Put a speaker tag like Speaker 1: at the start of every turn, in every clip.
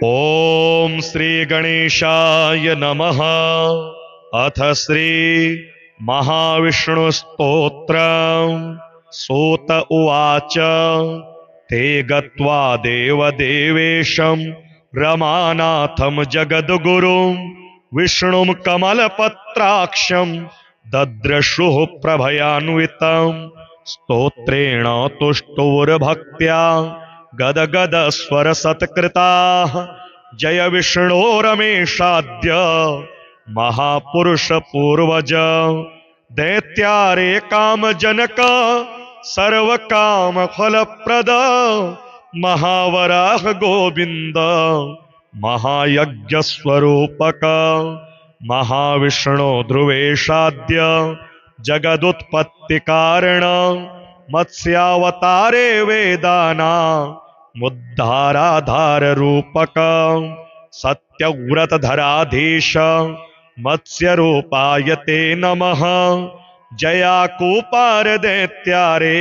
Speaker 1: ओम श्री गणेशाय नमः। अथ श्री महाविष्णु स्तोत्रम्। सूत उवाच ते गत्वा देवदेवेशं रमानाथं जगद्गुरुं विष्णुं कमलपत्राक्षं दद्रशुः प्रभयान्वितं स्तोत्रेण तुष्टुर्भक्त्या गदगद स्वर सत्कृताः जय विष्णो रमेशाद्य महापुरुष पूर्वज दैत्यारे काम जनक सर्व काम फलप्रद महावराह गोविंद महायज्ञ स्वरूपक महाविष्णु ध्रुवेशाद्य जगदुत्पत्ति कारण मत्स्यावतारे वेदाना मुद्धाराधार रूपक सत्यव्रतधराधीश मत्स्य रूपाय ते नमः जयाकूपार दैत्यारे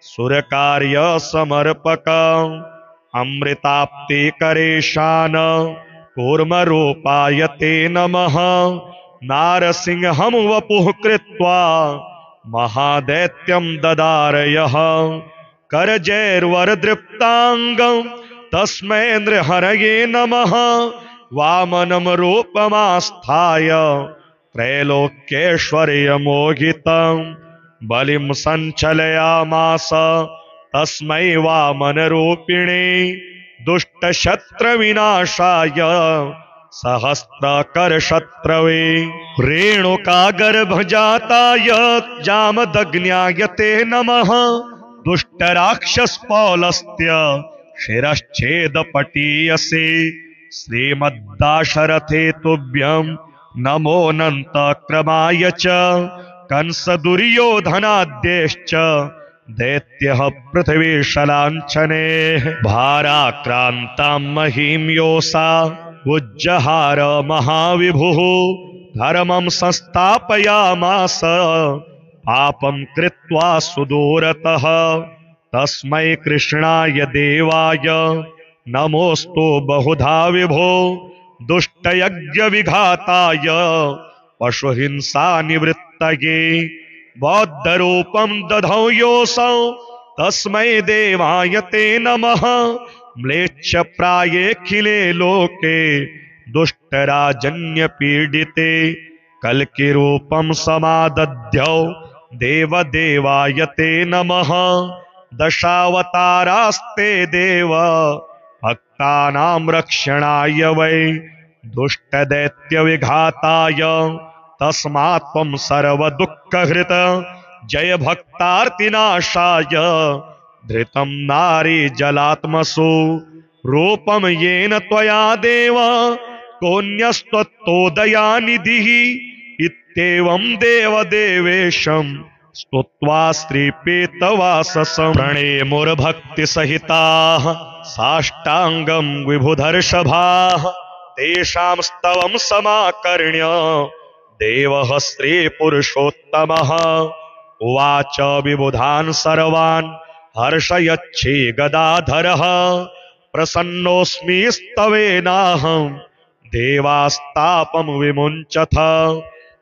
Speaker 1: सुरकार्य समर्पक अमृताप्ति करेशान कूर्म रूपाय ते नमः नारसिंहं वपुः कृत्वा महादैत्यं ददारयः करजैर्वरदृप्तांगं तस्मै नृहरये नमः वामनं रूपमास्थाय त्रैलोक्यैश्वर्यमोहितं बलिं सञ्चलयामास तस्मै वामनरूपिणे दुष्टशत्रविनाशाय सहस्त्रकरशत्रवे रेणुकागर्भजाताय जामदग्न्याय ते नमः दुष्टराक्षसपौलस्त्य शिरश्छेदपटीयसे श्रीमद्दाशरथे तुभ्यं नमोऽनन्तक्रमाय च कंसदुर्योधनाद्यैश्च दैत्यः पृथ्वीशलाञ्छने भाराक्रान्तां महीं योषा उज्जहार महाविभुः धर्मं संस्थापयामास पापं कृत्वा सुदूरतः तस्मै कृष्णाय देवाय नमोस्तु बहुधा विभो दुष्टयज्ञविघाताय पशुहिंसा निवृत्तये बौद्धरूपं दधौ योऽसौ तस्मै देवाय ते नमः म्लेच्छप्रायेऽखिले लोके दुष्टराजन्यपीडिते कल्किरूपं समादध्यौ देवदेवाय ते नमः दशावतारास्ते देव भक्तानां रक्षणाय वै दुष्टदैत्यविघाताय तस्मात् त्वं सर्वदुःखहृत जय भक्तार्तिनाशाय धृतं नारी जलात्मसु रूपं येन त्वया देव कोऽन्यस्त्वत्तोदयानिधिः इत्येवं देवदेवेशं स्तुत्वा श्रीपीतवाससं प्रणेमुर्भक्तिसहिताः साष्टाङ्गं विभुधर्षभाः तेषां स्तवं समाकर्ण्य देवः श्रीपुरुषोत्तमः उवाच विबुधान् सर्वान् हर्षयच्छे गदाधरः प्रसन्नोऽस्मि स्तवेनाहं देवास्तापं विमुञ्चथ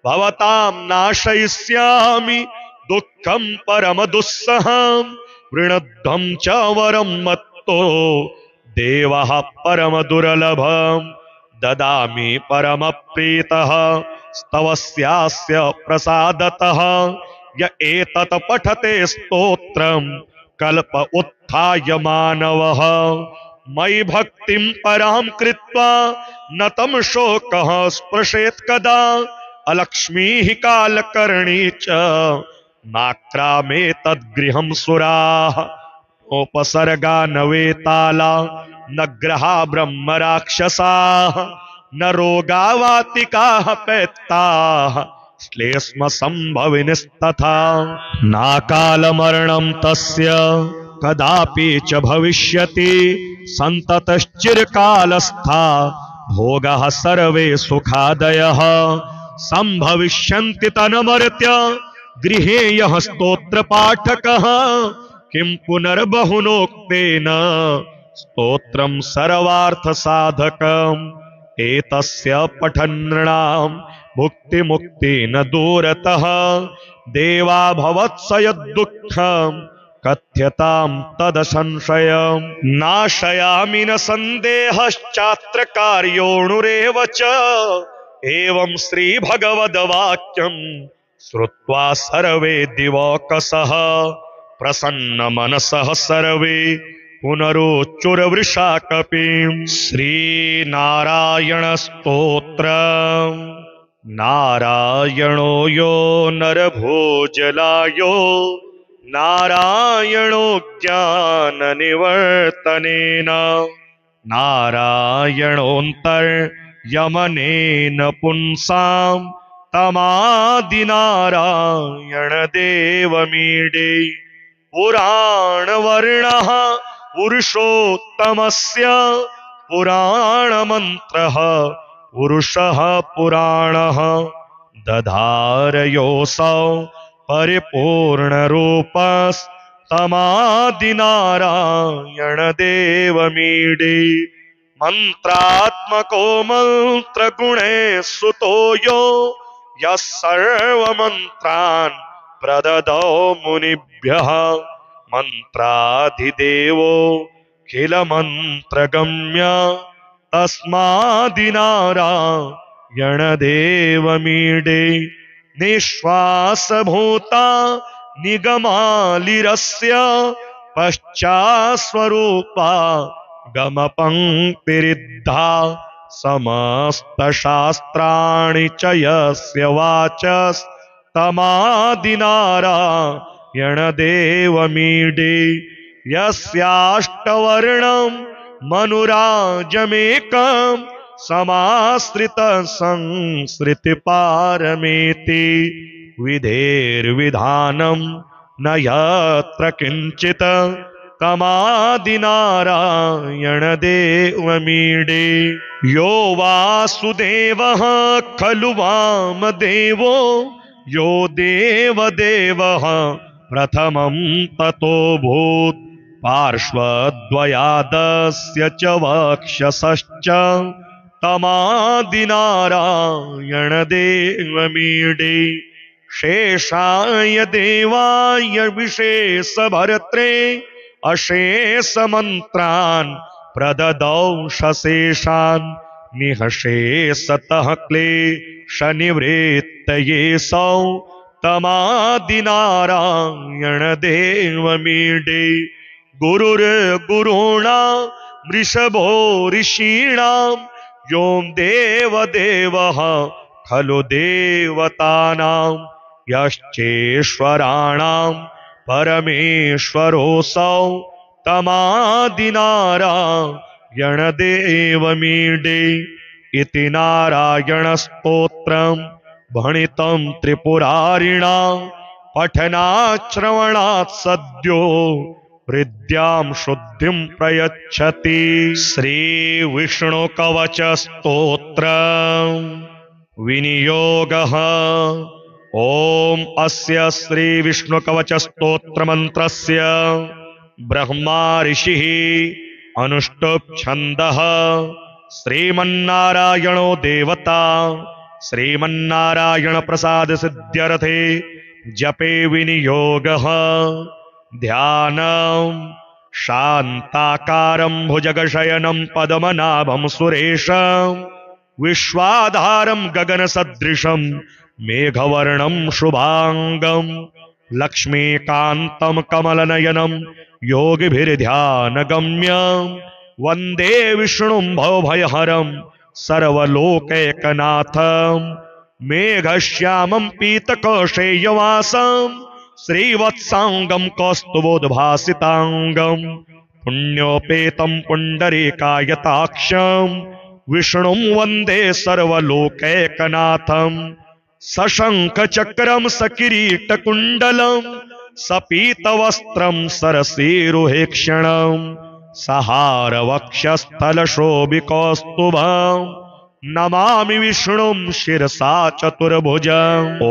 Speaker 1: भवतां नाशयिष्यामि दुःखं परमदुस्सहं वृणध्वं च वरं मत्तो देवः परमदुर्लभं ददामि परमप्रीतः स्तवस्यास्य प्रसादतः य एतत् पठते स्तोत्रं कल्प उत्थाय मानवः मयि भक्तिं परां कृत्वा न तं शोकः स्पृशेत् कदा अलक्ष्मीः कालकर्णी च नाक्रामे तद्गृहं सुराः उपसर्गा न वेताला न ग्रहा ब्रह्म राक्षसाः न रोगावातिकाः पैत्ताः श्लेष्म संभविनस्तथा नाकालमरणं तस्य कदापि च भविष्यति सन्ततश्चिरकालस्था भोगः सर्वे सुखादयः संभविष्यन्ति तन्मर्त्य गृहे यः स्तोत्रपाठकः किं पुनर्बहुनोक्तेन स्तोत्रं सर्वार्थसाधकम् एतस्य पठन्नृणां भुक्तिमुक्ति न दूरतः देवा भवत्स यद्दुःखं कथ्यतां तदसंशयम् नाशयामि न सन्देहश्चात्र कार्योऽणुरेव च एवं श्रीभगवद्वाक्यम् श्रुत्वा सर्वे दिवौकसः प्रसन्नमनसः सर्वे पुनरुच्चुरवृषा कपिम् श्रीनारायणस्तोत्रम् नारायणो यो नरभोजलायो नारायणो ज्ञाननिवर्तनेन नारायणोऽन्तर्यमनेन पुंसां तमादिनारायणदेवमीडे पुराणवर्णः पुरुषोत्तमस्य पुराणमन्त्रः पुरुषः पुराणः दधारयोऽसौ परिपूर्णरूपस्तमादिनारायणदेवमीडे मन्त्रात्मको मन्त्रगुणे सुतो यो यः सर्वमन्त्रान् प्रददौ मुनिभ्यः मन्त्राधिदेवो किल मन्त्रगम्य तस्मादिनारायणदेवमीडे निःश्वासभूता निगमालिरस्य पश्चास्वरूपा गमपङ्क्तिरिद्धा समस्तशास्त्राणि च यस्य वाचस्तमादिनारायणदेवमीडे यस्याष्टवर्णं मनुराजमेकं समाश्रितसंसृतिपारमेति विधेर्विधानं न यत्र किञ्चित् तमादिनारायणदेवमीडे यो वासुदेवः खलु वामदेवो यो देवदेवः प्रथमं ततोऽभूत् पार्श्वद्वयादस्य च वक्षसश्च तमादिनारायणदेवमीडे शेषाय देवाय विशेषभर्त्रे अशेषमन्त्रान् प्रददौ सशेषान् निःशेषतः क्लेशनिवृत्तये सौ तमादिनारायणदेवमीडे गुरुर्गुरूणां वृषभो ऋषीणां यो देवदेवः खलु देवतानां यश्चेश्वराणां परमेश्वरोऽसौ तमादिनारायणदेवमीडे इति नारायणस्तोत्रम् भणितं त्रिपुरारिणा पठनाश्रवणात् सद्यो हृद्यां शुद्धिं प्रयच्छति। श्रीविष्णुकवचस्तोत्रम् विनियोगः ओम अस्य श्रीविष्णुकवचस्तोत्रमन्त्रस्य ब्रह्मा ऋषिः अनुष्टुप् छन्दः श्रीमन्नारायणो देवता श्रीमन्नारायण प्रसाद सिद्ध्यर्थे जपे विनियोगः ध्यानं शान्ताकारं भुजगशयनं पद्मनाभं सुरेशं विश्वाधारं गगनसदृशं मेघवर्णं शुभांगं लक्ष्मीकान्तं कमलनयनं योगिभिर्ध्यानगम्यं वन्दे विष्णुं भवभयहरं सर्वलोकैकनाथं मेघश्यामं पीतकौशेयवासं श्रीवत्सांगं कौस्तुभोद्भासितांगं पुण्योपेतं पुण्डरीकायताक्षं विष्णुं वन्दे सर्वलोकैकनाथं सशंखचक्रं सकिरीटकुण्डलं सपीतवस्त्रं सरसीरुहेक्षणं सहारवक्षस्थलशोभिकौस्तुभं नमामि विष्णुं शिरसा चतुर्भुजम् ॐ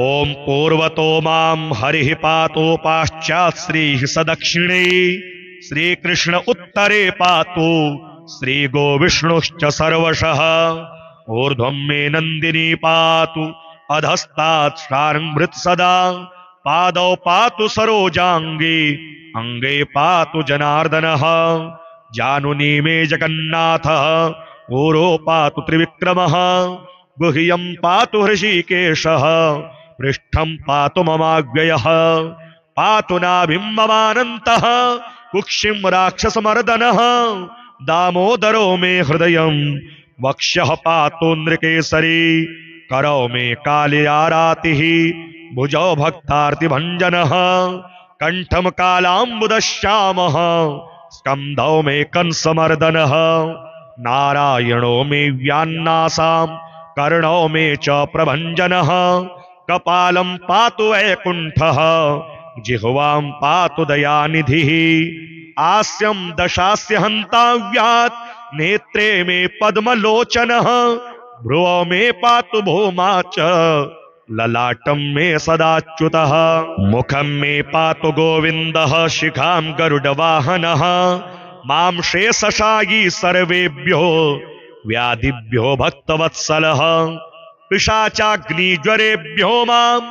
Speaker 1: पूर्वतो मां हरिः पातो पाश्चात् श्रीः सदक्षिणे श्रीकृष्ण उत्तरे पातु श्रीगोविष्णुश्च सर्वशः ऊर्ध्वं मे नन्दिनी पातु अधस्तात् शार्ङ्गभृत् सदा पादौ पातु सरोजाङ्गे अंगे पातु जनार्दनः जानुनी मे जगन्नाथः ऊरो पातु त्रिविक्रमः गुह्यं पातु हृषीकेशः पृष्ठं पातु ममाव्ययः पातु नाभिं ममानन्तः कुक्षिं राक्षसमर्दनः दामोदरो मे हृदयं वक्ष्यः पातु नृकेसरी करौ मे कालियारातिः भुजौ भक्तार्तिभञ्जनः कंठम कालाम्बुदश्यामः स्कंधौ मे कंसमर्दनः नारायणो मे व्यान्नासां कर्णौ मे च प्रभञ्जनः कपालं पातु वैकुण्ठः जिह्वां पातु दयानिधिः आस्यं दशास्य हन्ताव्यात् नेत्रे मे पद्मलोचनः भ्रुवौ मे पातु भूमा च ललाटं मे सदाच्युतः मुखं मे पातु गोविन्दः शिखां गरुडवाहनः मां शेषशायी सर्वेभ्यो व्याधिभ्यो भक्तवत्सलः पिशाचाग्निज्वरेभ्यो माम्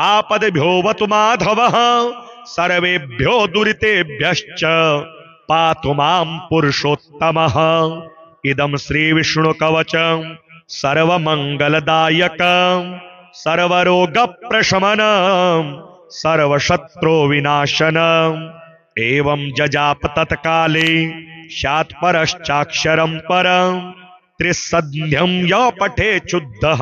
Speaker 1: आपद्भ्यो माधवः सर्वेभ्यो दुरितेभ्यश्च पातु मां पुरुषोत्तमः इदं श्रीविष्णुकवचं सर्वमङ्गलदायकम् सर्वरोगप्रशमनम् सर्वशत्रुविनाशनम् एवं जजाप तत्काले शात्परश्चाक्षरं परम् त्रिसन्ध्यं य पठेच्छुद्धः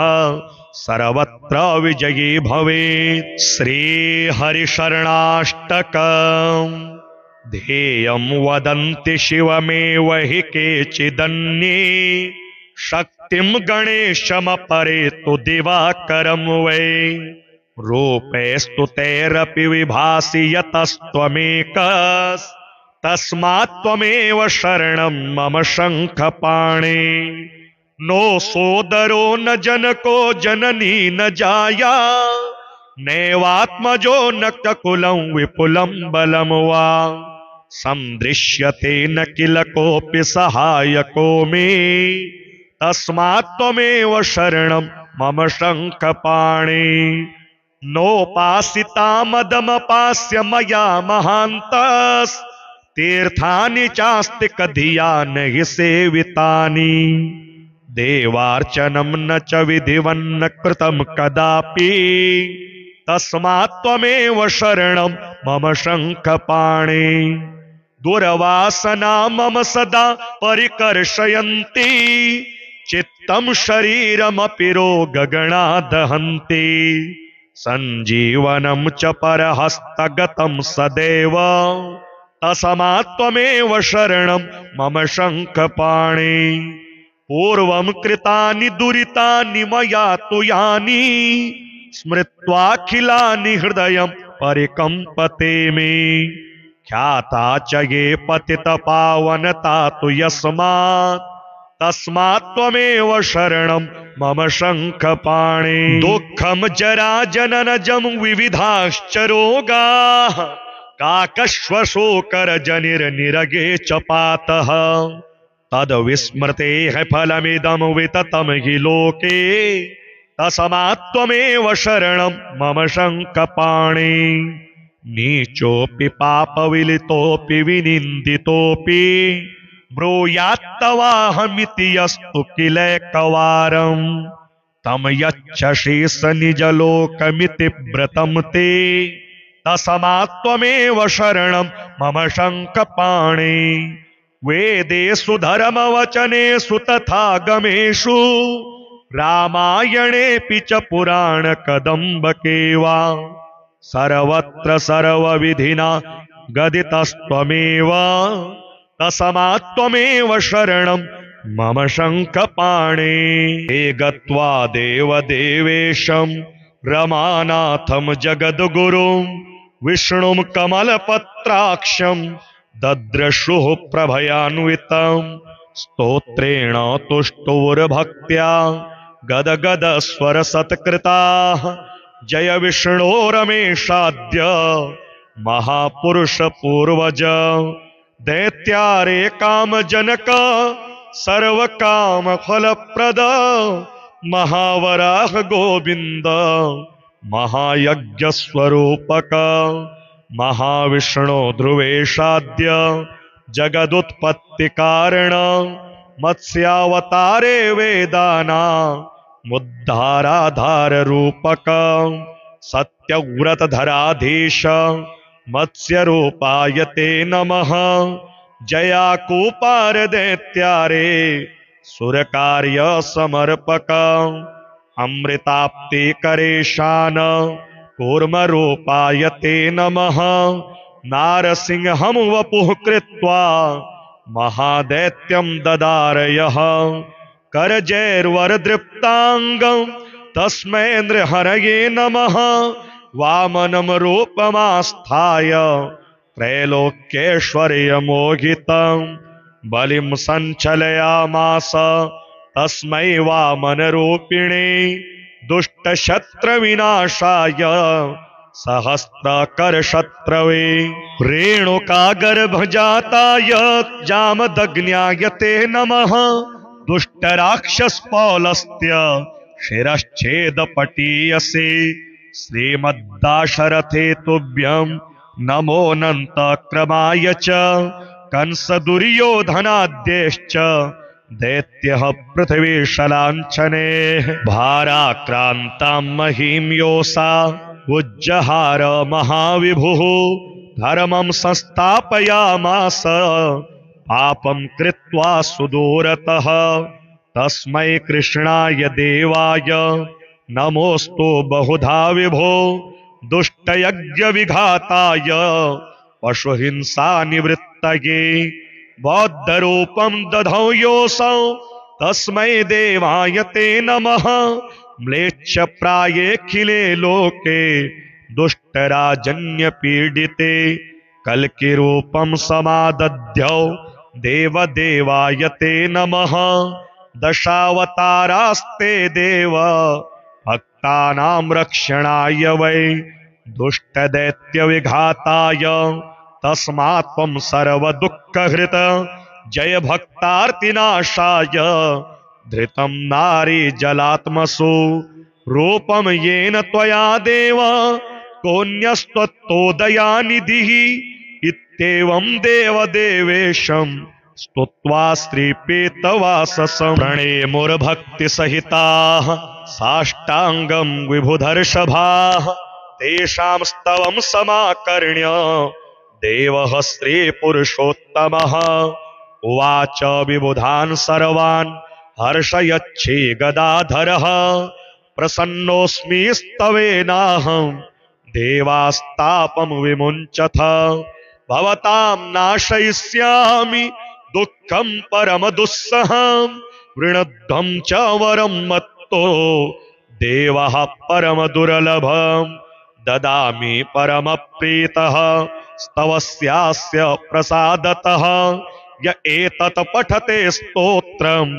Speaker 1: सर्वत्र विजयी भवेत्। श्रीहरिशरणाष्टकम् ध्येयं वदन्ति शिवमेव हि केचिदन्ये शक्तिं गणेशमपरे तु दिवाकरं वै रूपेस्तु तैरपि विभासि यतस्त्वमेकस् तस्मात् त्वमेव शरणं मम शङ्खपाणे नो सोदरो न जनको जननी न जाया नैवात्मजो न ककुलं विपुलं बलं वा सन्दृश्यते न किल कोऽपि सहायको मे तस्मात् त्वमेव शरणं मम शङ्खपाणे नोपासिता मदमपास्य मया महान्तस् तीर्थानि चास्तिकधिया न हि सेवितानि देवार्चनं न च विधिवन्न कृतं कदापि तस्मात् त्वमेव शरणं मम शङ्खपाणे दुर्वासना मम सदा परिकर्षयन्ति चित्तं शरीरमपि रोगगणा दहन्ति सञ्जीवनं च परहस्तगतं सदैव तस्मात् त्वमेव शरणं मम शङ्खपाणे पूर्वं कृतानि दुरितानि मया तु यानि स्मृत्वाखिलानि हृदयं परिकम्पते मे ख्याता च ये पतितपावनता तु यस्मात् तस्मात् त्वमेव शरणं मम शङ्खपाणे दुःखं जरा जननजं विविधाश्च रोगाः काकश्वशोकरजनिर्निरगे च पातः तद्विस्मृतेः फलमिदं विततं हि लोके तस्मात् त्वमेव शरणं मम शङ्खपाणे नीचोऽपि पापविलितोऽपि विनिन्दितोऽपि ब्रूयात्तवाहमिति यस्तु किलैकवारम् तं यच्छसि स निजलोकमिति व्रतं ते तस्मात् त्वमेव शरणं मम शङ्खपाणे वेदेषु धर्मवचनेषु तथागमेषु रामायणेऽपि च पुराणकदम्बके वा सर्वत्र सर्वविधिना गदितस्त्वमेव तस्मात् त्वमेव शरणं मम शङ्खपाणे हे गत्वा देवदेवेशं रमानाथं जगद्गुरुं विष्णुं कमलपत्राक्षं दद्रशुः प्रभयान्वितं स्तोत्रेण तुष्टुर्भक्त्या गदगदस्वरसत्कृताः जय विष्णो रमेशाद्य महापुरुष पूर्वज दैत्यारे काम जनक सर्व काम फलप्रद महावराह गोविंद महायज्ञ स्वरूपक महाविष्णु ध्रुवेशाद्य जगदुत्पत्ति कारण मत्स्यावतारे वेदाना मुद्धाराधार रूपक सत्यव्रतधराधीश मत्स्य रूपाय ते नमः जयाकूपार दैत्यारे सुरकार्य समर्पक अमृताप्ति करेशान कूर्म रूपाय ते नमः नारसिंहं वपुः कृत्वा महादैत्यं ददारयः करजैर्वरदृप्ताङ्गं तस्मै नृहरये नमः वामनं रूपमास्थाय त्रैलोक्यैश्वर्यमोहितं बलिं सञ्चलयामास तस्मै वामनरूपिणे दुष्टशत्रविनाशाय सहस्त्रकरशत्रवे रेणुकागर्भजाताय जामदग्न्याय ते नमः दुष्टराक्षसपौलस्त्य शिरश्छेदपटीयसे श्रीमद्दाशरथे तुभ्यं नमोऽनन्तक्रमाय च कंसदुर्योधनाद्यैश्च दैत्यः पृथिवीशलाञ्छने भाराक्रान्तां महीं योऽसा उज्जहार महाविभुः धर्मं संस्थापयामास पापं कृत्वा सुदूरतः तस्मै कृष्णाय देवाय नमोस्तु बहुधा विभो दुष्टयज्ञविघाताय पशुहिंसा निवृत्तये बौद्धरूपं दधौ योऽसौ तस्मै देवाय ते नमः म्लेच्छप्रायेऽखिले लोके दुष्टराजन्यपीडिते कल्किरूपं समादध्यौ देवदेवाय ते नमः दशावतारास्ते देव भक्तानां रक्षणाय वै दुष्टदैत्यविघाताय तस्मात् त्वं सर्वदुःखहृत जय भक्तार्तिनाशाय धृतं नारी जलात्मसु रूपं येन त्वया देव कोऽन्यस्त्वत्तोदयानिधिः इत्येवं देवदेवेशं स्तुत्वा श्रीपीतवाससं प्रणेमुर्भक्तिसहिताः साष्टाङ्गं विभुधर्षभाः तेषां स्तवं समाकर्ण्य देवः श्रीपुरुषोत्तमः उवाच विबुधान् सर्वान् हर्षयच्छी गदाधरः प्रसन्नोऽस्मि स्तवेनाहं देवास्तापं विमुञ्चथ भवतां नाशयिष्यामि दुःखं परमदुस्सहं वृणध्वं च वरं मत्तो देवः परमदुर्लभं ददामि परमप्रीतः स्तवस्यास्य प्रसादतः य एतत् पठते स्तोत्रं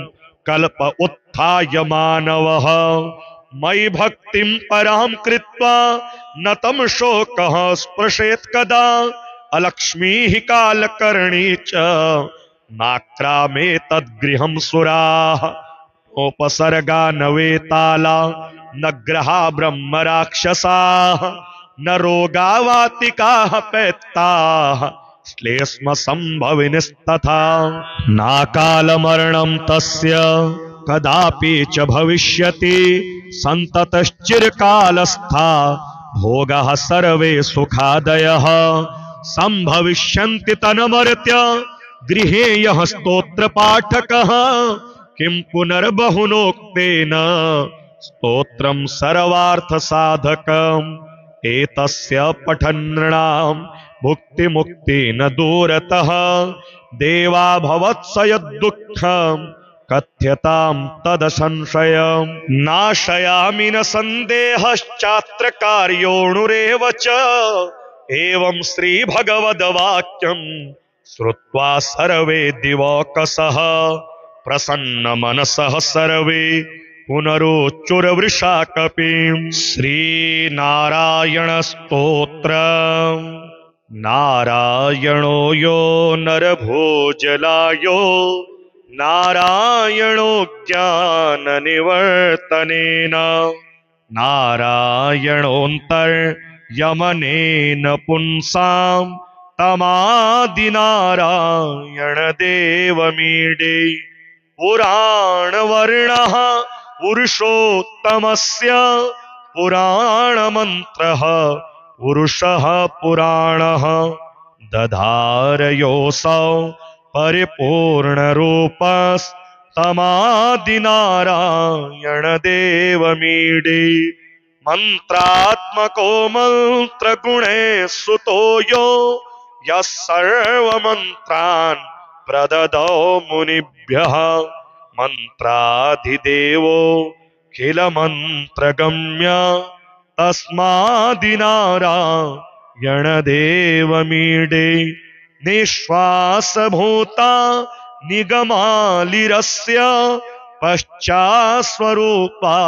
Speaker 1: कल्प उत्थाय मानवः मयि भक्तिं परां कृत्वा न तं शोकः स्पृशेत् कदा अलक्ष्मीः कालकर्णी च नाक्रामे तद्गृहं सुराः उपसर्गा न वेताला न ग्रहा ब्रह्म राक्षसाः न रोगावातिकाः पैत्ताः श्लेष्म संभविनस्तथा नाकालमरणं तस्य कदापि च भविष्यति सन्ततश्चिरकालस्था भोगः सर्वे सुखादयः संभविष्यन्ति तन्मर्त्य गृहे यः स्तोत्रपाठकः किं पुनर्बहुनोक्तेन स्तोत्रं सर्वार्थसाधकम् एतस्य पठन्नृणां भुक्तिमुक्ति न दूरतः देवा भवत्स यद्दुःखं कथ्यतां तदसंशयम् नाशयामि न सन्देहश्चात्र कार्योऽणुरेव च एवं श्रीभगवद्वाक्यं श्रुत्वा सर्वे दिवौकसः प्रसन्नमनसः सर्वे पुनरोच्चुरवृषाकपिं श्रीनारायणस्तोत्रम् नारायणो यो नरभोजलायो नारायणो ज्ञाननिवर्तनेन नारायणोऽन्तर्यमनेन पुंसां तमादिनारायणदेवमीडे पुराणवर्णः पुरुषोत्तमस्य पुराणमन्त्रः पुरुषः पुराणः दधारयोऽसौ परिपूर्णरूपस्तमादिनारायणदेवमीडे मन्त्रात्मको मन्त्रगुणे सुतो यो यः सर्वमन्त्रान् प्रददौ मुनिभ्यः मन्त्राधिदेवो किल मन्त्रगम्य तस्मादिनारायणदेवमीडे निःश्वासभूता निगमालिरस्य पश्चास्वरूपा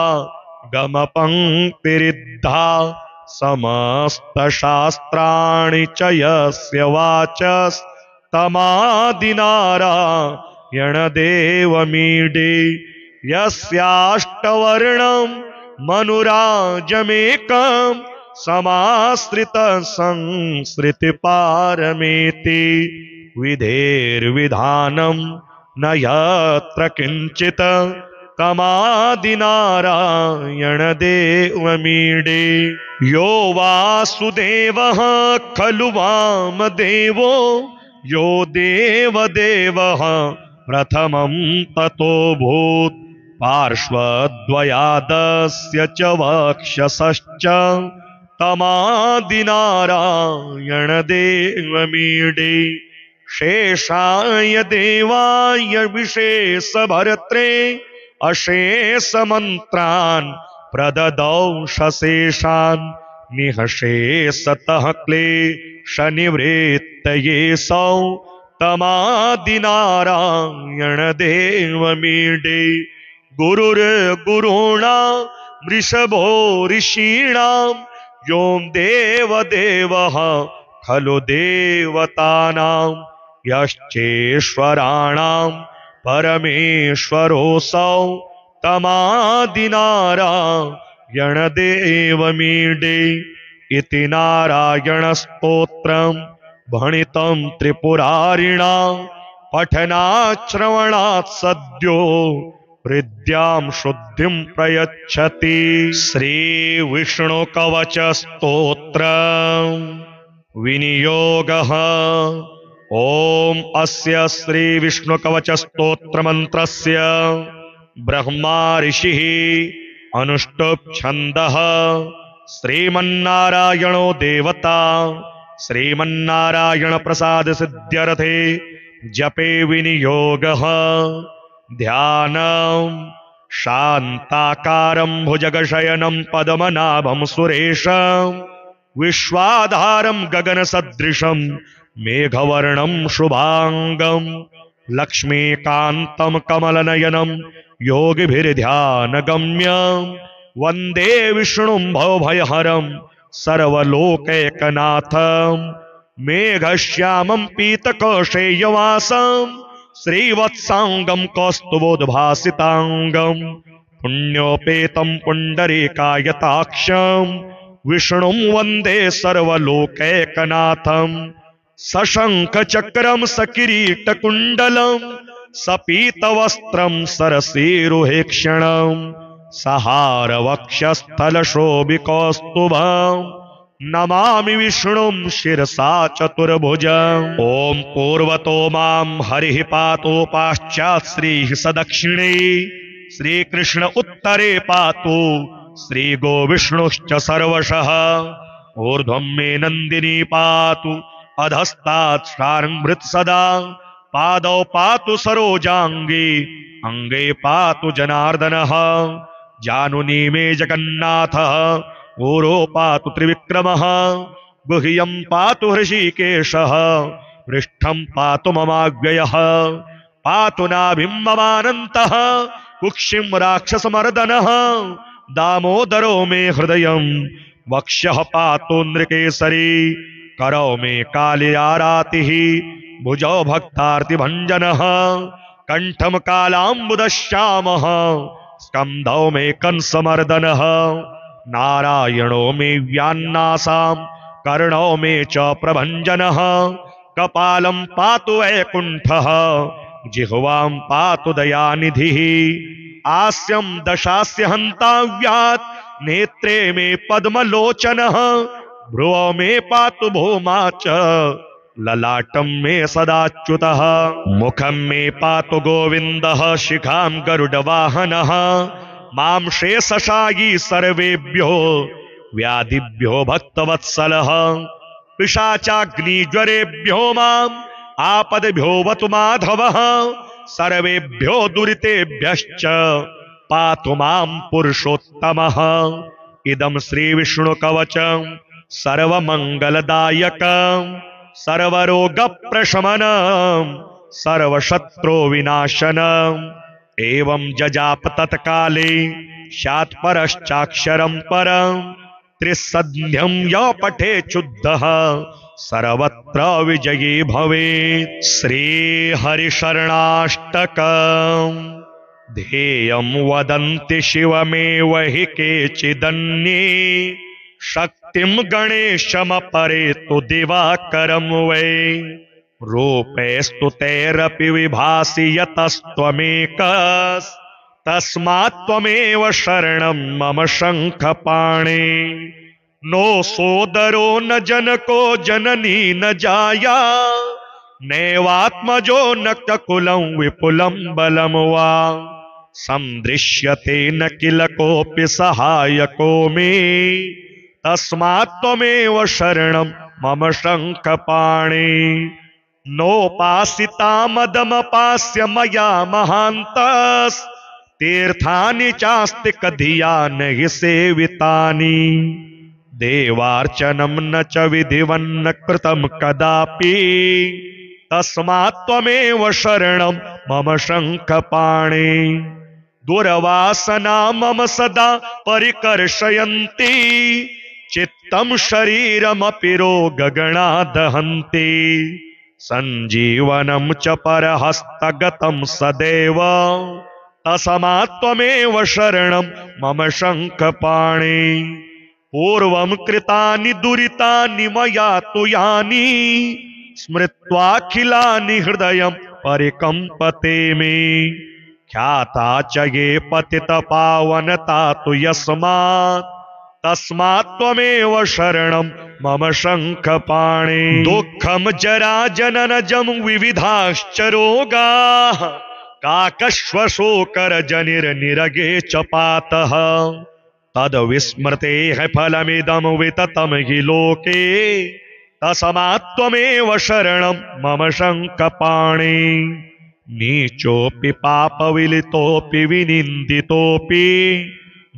Speaker 1: गमपङ्क्तिरिद्धा समस्तशास्त्राणि च यस्य वाचस्तमादिनारायणदेवमीडे यस्याष्टवर्णं मनुराजमेकं समाश्रितसंसृतिपारमेति विधेर्विधानं न यत्र किञ्चित् तमादिनारायणदेवमीडे यो वासुदेवः खलु वामदेवो यो देवदेवः प्रथमं ततोऽभूत् पार्श्वद्वयादस्य च वक्षसश्च तमादिनारायणदेवमीडे शेषाय देवाय विशेषभर्त्रे अशेषमन्त्रान् प्रददौ सशेषान् निःशेषतः क्लेशनिवृत्तये सौ तमादिनारायणदेवमीडे गुरुर्गुरूणां वृषभो ऋषीणां यो देवदेवः खलु देवतानां यश्चेश्वराणां परमेश्वरोऽसौ तमादिनारायणदेवमीडे इति नारायणस्तोत्रं भणितं त्रिपुरारिणा पठनाश्रवणात् सद्यो हृद्यां शुद्धिं प्रयच्छति। श्रीविष्णुकवचस्तोत्रम् विनियोगः। ओम अस्य श्रीविष्णुकवचस्तोत्रमन्त्रस्य ब्रह्मा ऋषिः अनुष्टुप् छन्दः श्रीमन्नारायणो देवता श्रीमन्नारायण प्रसाद सिद्ध्यर्थे जपे विनियोगः। ध्यानं शान्ताकारं भुजगशयनं पद्मनाभं सुरेशं विश्वाधारं गगनसदृशं मेघवर्णं शुभांगं लक्ष्मीकान्तं कमलनयनं योगिभिर्ध्यानगम्यं वन्दे विष्णुं भवभयहरं सर्वलोकैकनाथं मेघश्यामं पीतकौशेयवासं श्रीवत्सांगं कौस्तुभोद्भासितांगं पुण्योपेतं पुण्डरीकायताक्षं विष्णुं वन्दे सर्वलोकैकनाथं सशङ्खचक्रं सकिरीटकुण्डलं सपीतवस्त्रं सरसीरुहेक्षणं सहारवक्षस्थलशोभिकौस्तुभं नमामि विष्णुं शिरसा चतुर्भुजम्। ॐ पूर्वतो मां हरिः पातु पाश्चात् श्रीः सदक्षिणे श्रीकृष्ण उत्तरे पातु श्रीगोविष्णुश्च सर्वशः ऊर्ध्वं मे नन्दिनी पातु अधस्तात् शार्ङ्गभृत् सदा पादौ पातु सरोजाङ्गे अङ्गे पातु जनार्दनः जानुनी मे जगन्नाथः ऊरो पातु त्रिविक्रमः गुह्यं पातु हृषीकेशः पृष्ठं पातु ममाव्ययः पातु नाभिं ममानन्तः कुक्षिं राक्षसमर्दनः दामोदरो मे हृदयं वक्ष्यः पातु नृकेसरी करौ मे कालियारातिः भुजौ भक्तार्तिभञ्जनः कंठम कालाम्बुदश्यामः स्कन्धौ मे कंसमर्दनः नारायणो मे व्यान्नासां कर्णौ मे च प्रभञ्जनः कपालं पातु वैकुण्ठः जिह्वां पातु दयानिधिः आस्यं दशास्य हन्ताव्यात् नेत्रे मे पद्मलोचनः भ्रुवौ मे पातु भूमा च ललाटं मे सदाच्युतः मुखं मे पातु गोविन्दः शिखां गरुडवाहनः मां शेषशायी सर्वेभ्यो व्याधिभ्यो भक्तवत्सलः पिशाचाग्निज्वरेभ्यो माम् आपद्भ्यो वतु माधवः सर्वेभ्यो दुरितेभ्यश्च पातु मां पुरुषोत्तमः इदं श्रीविष्णुकवचं सर्वमङ्गलदायकं सर्वरोगप्रशमनं सर्वशत्रुविनाशनम् एवं जजाप तत्काले शात्परश्चाक्षरं परं त्रिसन्ध्यं य पठे शुद्धः सर्वत्र विजयी भवेत्। श्रीहरिशरणाष्टकम् ध्येयं वदन्ति शिवमेव हि केचिदन्ये शक्तिं गणेशमपरे तु दिवाकरं वै रूपैस्तु तैरपि विभासि यतस्त्वमेकस् तस्मात् त्वमेव शरणं मम शङ्खपाणे नो सोदरो न जनको जननी न जाया नैवात्मजो न कुलं विपुलं बलं वा सन्दृश्यते न किल कोऽपि सहायको मे तस्मात् त्वमेव शरणं मम शङ्खपाणे नोपासिता मदमपास्य मया महान्तस्तीर्थानि चास्ति कधिया न हि सेवितानि देवार्चनं न च विधिवन्न कृतं कदापि तस्मात् त्वमेव शरणं मम शङ्खपाणे दुर्वासना मम सदा परिकर्षयन्ति चित्तं शरीरमपि रोगगणा दहन्ति सञ्जीवनं च परहस्तगतं सदैव तस्मात् त्वमेव शरणं मम शङ्खपाणे पूर्वं कृतानि दुरितानि मया तु यानि स्मृत्वाखिलानि हृदयं परिकम्पते मे ख्याता च ये पतितपावनता तु यस्मात् तस्मात् त्वमेव शरणं मम शङ्खपाणे दुःखं जरा जननजं विविधाश्च रोगाः काकश्वशोकरजनिर्निरगे च पातः तद्विस्मृतेः फलमिदं विततं हि लोके तस्मात् त्वमेव शरणं मम शङ्खपाणे नीचोऽपि पापविलितोऽपि विनिन्दितोऽपि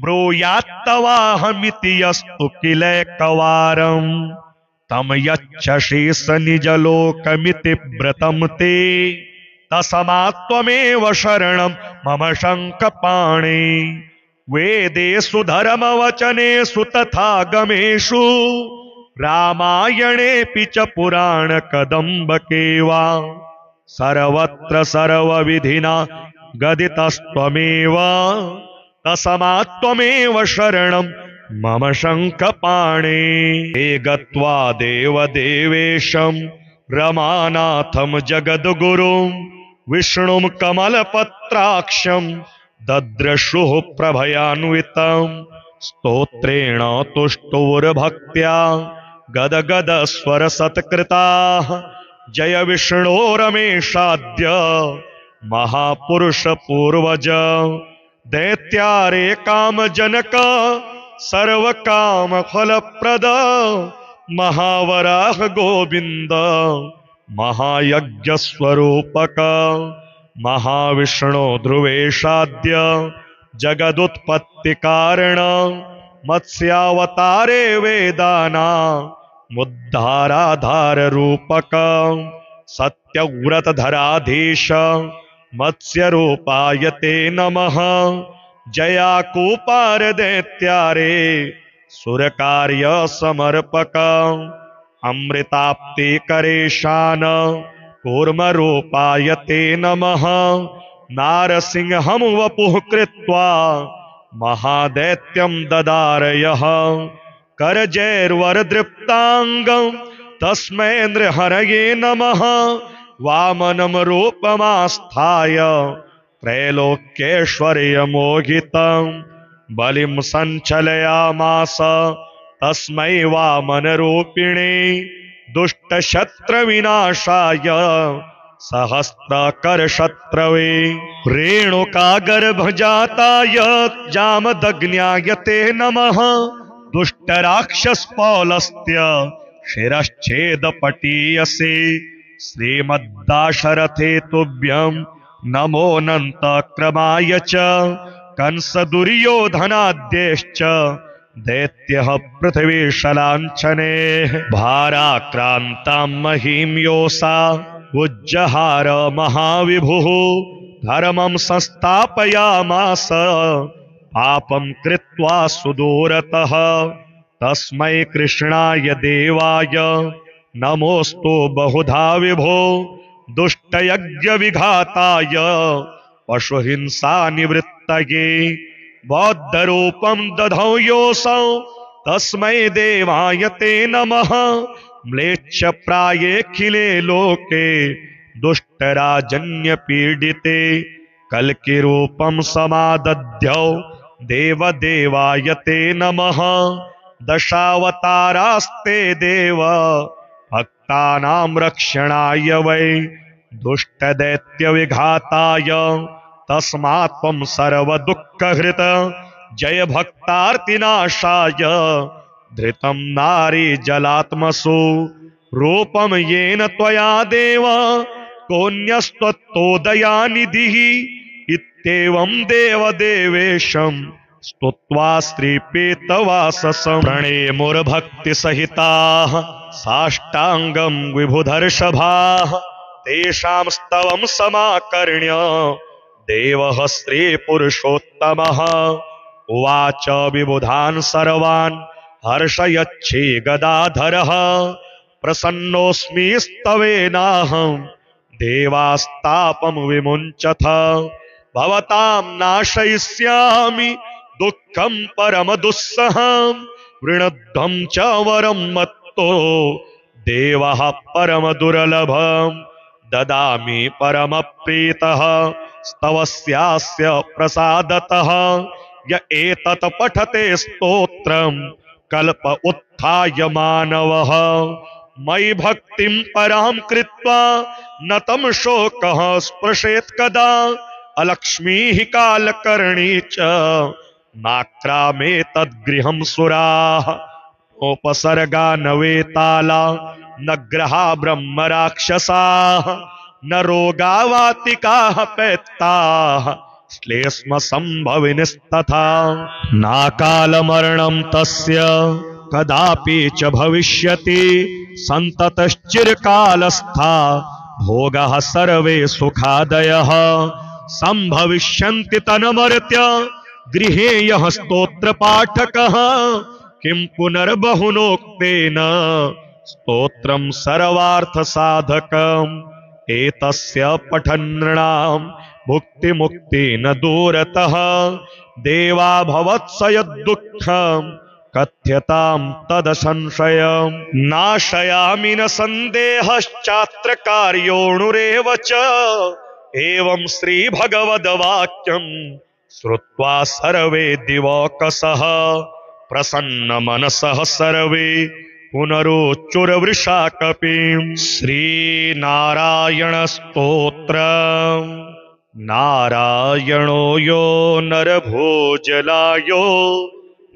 Speaker 1: ब्रूयात्तवाहमिति यस्तु किलैकवारं तं यच्छसि स निजलोकमिति व्रतं ते तस्मात् त्वमेव शरणं मम शङ्खपाणे वेदेषु धर्मवचनेषु तथागमेषु रामायणेऽपि च पुराणकदम्बके वा सर्वत्र सर्वविधिना गदितस्त्वमेव तस्मात् त्वमेव शरणं मम शङ्खपाणे हे गत्वा देवदेवेशं रमानाथं जगद्गुरुं विष्णुं कमलपत्राक्षं दद्रशुः प्रभयान्वितं स्तोत्रेण तुष्टुर्भक्त्या गदगदस्वरसत्कृताः जय विष्णो रमेशाद्य महापुरुष पूर्वज दैत्यारे कामजनक सर्वकामफलप्रद महावराह गोविंद महायज्ञस्वरूपक महाविष्णु ध्रुवेशाद्य जगदुत्पत्ति कारण मत्स्यावतारे वेदाना मुद्धाराधार रूपक सत्यव्रतधराधीश मत्स्य रूपाय ते नमः जयाकूपार दैत्यारे सुरकार्य समर्पक अमृताप्तिकरेशान कूर्मरूपाय ते नमः नारसिंहं वपुः कृत्वा महादैत्यं ददारयः करजैर्वरदृप्ताङ्गं तस्मै नृहरये नमः वामनं रूपमास्थाय त्रैलोक्यैश्वर्यमोहितं बलिं सञ्चलयामास तस्मै वामनरूपिणे दुष्टशत्रविनाशाय सहस्त्रकरशत्रवे रेणुकागर्भजाताय जामदग्न्याय ते नमः दुष्टराक्षसपौलस्त्य शिरश्छेदपटीयसे श्रीमद्दाशरथे तुभ्यं नमोऽनन्तक्रमाय च कंसदुर्योधनाद्यैश्च दैत्यः पृथिवीशलाञ्छने भाराक्रान्तां महीं योऽसा उज्जहार महाविभुः धर्मं संस्थापयामास पापं कृत्वा सुदूरतः तस्मै कृष्णाय देवाय नमोऽस्तु बहुधा विभो दुष्टयज्ञविघाताय पशुहिंसानिवृत्तये बौद्धरूपं दधौ योऽसौ तस्मै देवाय ते नमः म्लेच्छप्रायेऽखिले लोके दुष्टराजन्यपीडिते कल्किरूपं समादध्यौ देवदेवाय ते नमः दशावतारास्ते देव भक्तानां रक्षणाय वै दुष्टदैत्यविघाताय तस्मात् त्वं सर्वदुःखहृत जय भक्तार्तिनाशाय धृतं नारी जलात्मसु रूपं येन त्वया देव कोऽन्यस्त्वत्तोदयानिधिः इत्येवं देवदेवेशं स्तुत्वा श्रीपीतवाससं प्रणेमुर्भक्तिसहिताः साष्टाङ्गं विभुधर्षभाः तेषां स्तवं समाकर्ण्य देवः श्रीपुरुषोत्तमः उवाच विबुधान् सर्वान् हर्षयच्छी गदाधरः प्रसन्नोऽस्मि स्तवेनाहं देवास्तापं विमुञ्चथ भवतां नाशयिष्यामि दुःखं परमदुस्सहं वृणध्वं च वरं मत्तो देवः परमदुर्लभं ददामि परमप्रीतः स्तवस्यास्य प्रसादतः य एतत् पठते स्तोत्रं कल्प उत्थाय मानवः मयि भक्तिं परां कृत्वा न तं शोकः स्पृशेत् कदा अलक्ष्मीः कालकर्णी च नाक्रामे तद्गृहं सुराः उपसर्गा न वेताला न ग्रहा ब्रह्म राक्षसाः न रोगावातिकाः पैत्ताः श्लेष्म संभविनस्तथा नाकालमरणं तस्य कदापि च भविष्यति सन्ततश्चिरकालस्था भोगः सर्वे सुखादयः संभविष्यन्ति तन्मर्त्य गृहे यः स्तोत्रपाठकः किं पुनर्बहुनोक्तेन स्तोत्रं सर्वार्थसाधकम् एतस्य पठन्नृणां भुक्तिमुक्ति न दूरतः देवा भवत्स यद्दुःखं कथ्यतां तदसंशयम् नाशयामि न सन्देहश्चात्र कार्योऽणुरेव च एवं श्रीभगवद्वाक्यं श्रुत्वा सर्वे दिवौकसः प्रसन्नमनसः सर्वे पुनरोच्चुरवृषाकपिं श्रीनारायणस्तोत्रम् नारायणो यो नरभोजलायो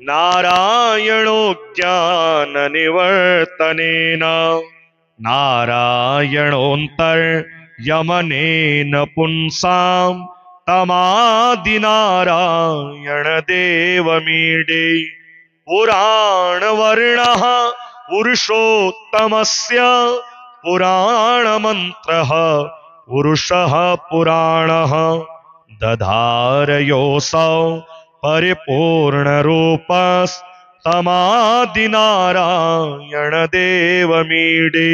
Speaker 1: नारायणो ज्ञाननिवर्तनेन नारायणोऽन्तर्यमनेन पुंसां तमादिनारायणदेवमीडे पुराणवर्णः पुरुषोत्तमस्य पुराणमन्त्रः पुरुषः पुराणः दधारयोऽसौ परिपूर्णरूपस् तमादिनारायण देवमीडे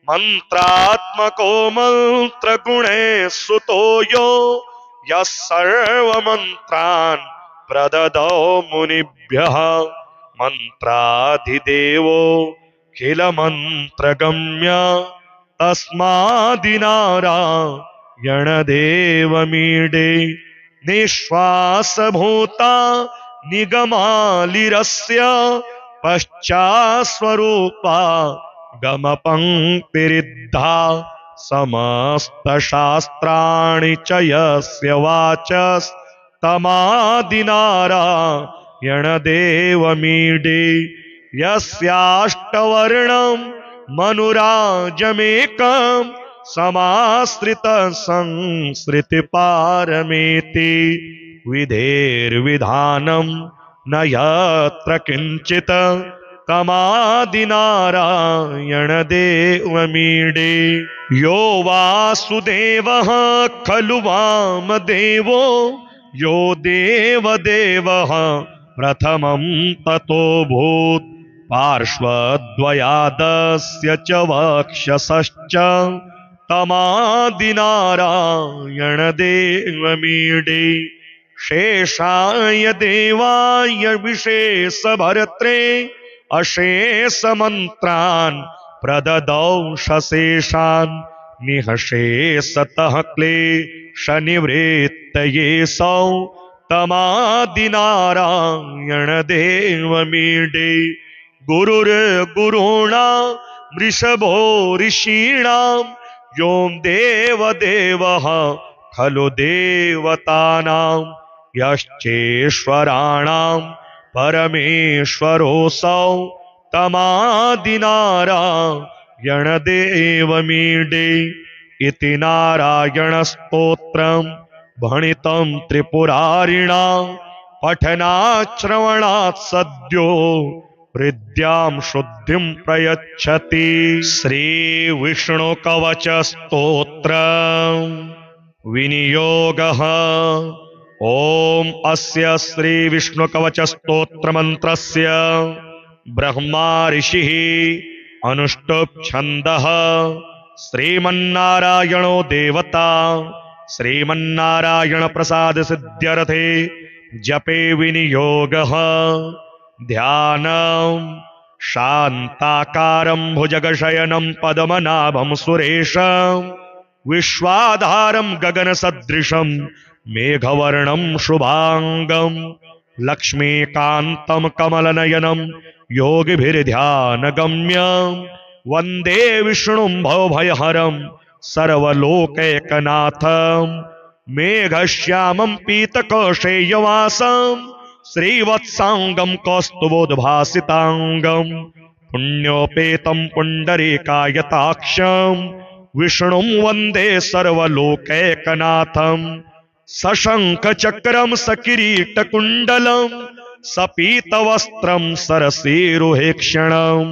Speaker 1: मंत्रात्मको मंत्र गुणे सुतो यो यः सर्वमन्त्रान् प्रददौ मुनिभ्यः मंत्राधिदेवो किल मंत्रगम्य तस्मादिनारायण देवमीडे निश्वासभूता निगमालिरस्य पश्चास्वरूपा गमपङ्क्तिरिद्धा समस्तशास्त्राणि च यस्य वाचस्तमादिनारायण देवमीडे यस्याष्टवर्णं मनुराजमेकं समाश्रित संसृतिपारमेति विधेर्विधानं न यत्र किंचित तमादिनारायण देवमीडे यो वासुदेवः खलु वामदेवो यो देवदेवः प्रथमं ततोऽभूत् पार्श्वद्वयादस्य च वक्षसश्च तमादिनारायण देवमीडे शेषाय देवाय विशेषभर्त्रे अशेषमन्त्रान् प्रददौ शशेषान् निःशेषतः क्लेशनिवृत्तये सौ तमादिनारायण देवमीडे गुरुर्गुरूणां वृषभो ऋषीणां यो देवदेवः खलु देवतानां यश्चेश्वराणां परमेश्वरोऽसौ तमादिनारायण देवमीडे इति नारायणस्तोत्रं भणितं त्रिपुरारिणा पठनाश्रवणात् सद्यो हृद्यां शुद्धिं प्रयच्छति। श्री विष्णु कवच स्तोत्र विनियोगः। ओम अस्य श्री विष्णु कवच स्तोत्र मंत्रस्य ब्रह्मा ऋषिः अनुष्टुप् छन्दः श्रीमन्नारायणो देवता श्रीमन्नारायण प्रसाद सिद्ध्यर्थे जपे विनियोगः। ध्यानं शान्ताकारं भुजगशयनं पद्मनाभं सुरेशं विश्वाधारं गगनसदृशं मेघवर्णं शुभांगं लक्ष्मीकान्तं कमलनयनं योगिभिर्ध्यानगम्यं वन्दे विष्णुं भवभयहरं सर्वलोकैकनाथं मेघश्यामं पीतकौशेयवासं श्रीवत्सांगं कौस्तुभोद्भासितांगं पुण्योपेतं पुण्डरीकायताक्षं विष्णुं वन्दे सर्वलोकैकनाथं सशंखचक्रं सकिरीटकुण्डलं सपीतवस्त्रं सरसीरुहेक्षणं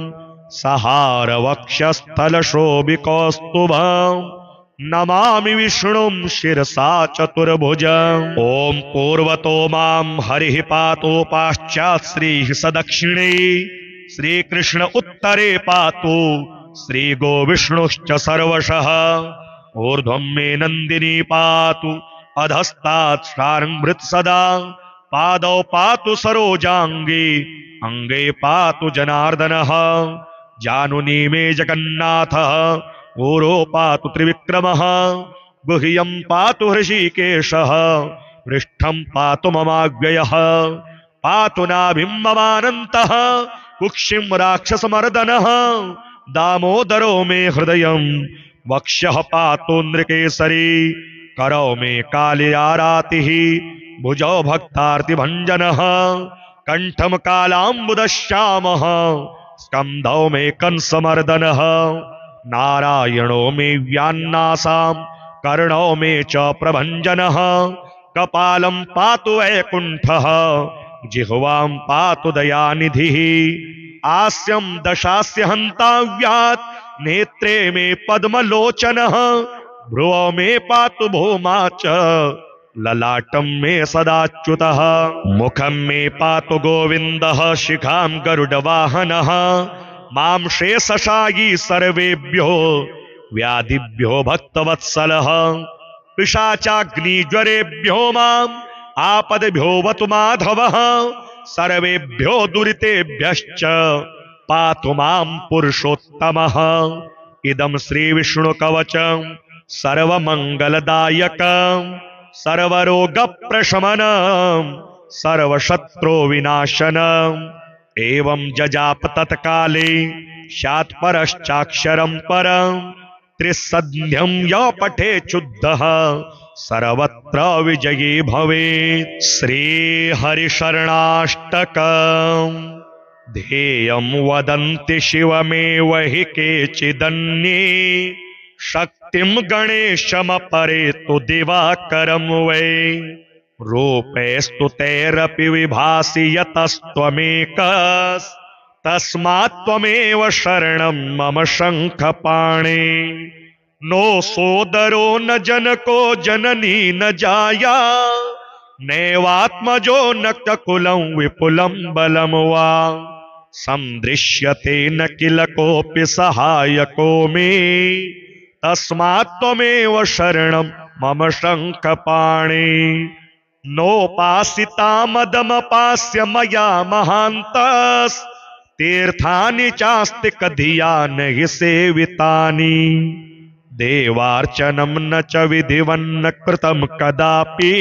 Speaker 1: सहारवक्षस्थलशोभिकौस्तुभं नमामि विष्णुं शिरसा चतुर्भुजम्। ॐ पूर्वतो मां हरिः पातु पाश्चात् श्रीः सदक्षिणे श्रीकृष्ण उत्तरे पातु श्रीगोविष्णुश्च सर्वशः ऊर्ध्वं मे नन्दिनी पातु अधस्तात् शार्ङ्गभृत् सदा पादौ पातु सरोजाङ्गे अङ्गे पातु जनार्दनः जानुनी मे जगन्नाथः ऊरो पातु त्रिविक्रमः गुह्यं पातु हृषीकेशः पृष्ठं पातु ममाव्ययः पातु नाभिं ममानन्तः कुक्षिं राक्षसमर्दनः दामोदरो मे हृदयं वक्ष्यः पातु नृकेसरी करौ मे कालियारातिः भुजौ भक्तार्तिभञ्जनः कण्ठं कालाम्बुदश्यामः स्कन्धौ मे कंसमर्दनः नारायणो मे व्यान्नासां कर्णौ मे च प्रभञ्जनः कपालं पातु वैकुण्ठः जिह्वां पातु दयानिधिः आस्यं दशास्य हन्ताव्यात् नेत्रे मे पद्मलोचनः भ्रुवौ मे पातु भूमा च ललाटं मे सदाच्युतः मुखं मे पातु गोविन्दः शिखां गरुडवाहनः मां शेषशायी सर्वेभ्यो व्याधिभ्यो भक्तवत्सलः पिशाचाग्निज्वरेभ्यो माम् आपद्भ्योऽवतु माधवः सर्वेभ्यो दुरितेभ्यश्च पातु मां पुरुषोत्तमः इदं श्रीविष्णुकवचं सर्वमङ्गलदायकं सर्वरोगप्रशमनं सर्वशत्रुविनाशनम् एवं जजाप तत्काले शात्परश्चाक्षरं परं त्रिसन्ध्यं य पठेच्छुद्धः सर्वत्र विजयी भवेत्। श्रीहरिशरणाष्टकम् ध्येयं वदन्ति शिवमेव हि केचिदन्ये शक्तिं गणेशमपरे तु दिवाकरं वै रूपैस्तु तैरपि विभासि यतस्त्वमेकस् तस्मात् त्वमेव शरणं मम शङ्खपाणे नो सोदरो न जनको जननी न जाया नैवात्मजो न ककुलं विपुलं बलं वा सन्दृश्यते न किल कोऽपि सहायको मे तस्मात् त्वमेव शरणं मम शङ्खपाणे नोपासिता मदमपास्य मया महान्तस्तीर्थानि चास्ति कधिया न हि सेवितानि देवार्चनं न च विधिवन्न कृतं कदापि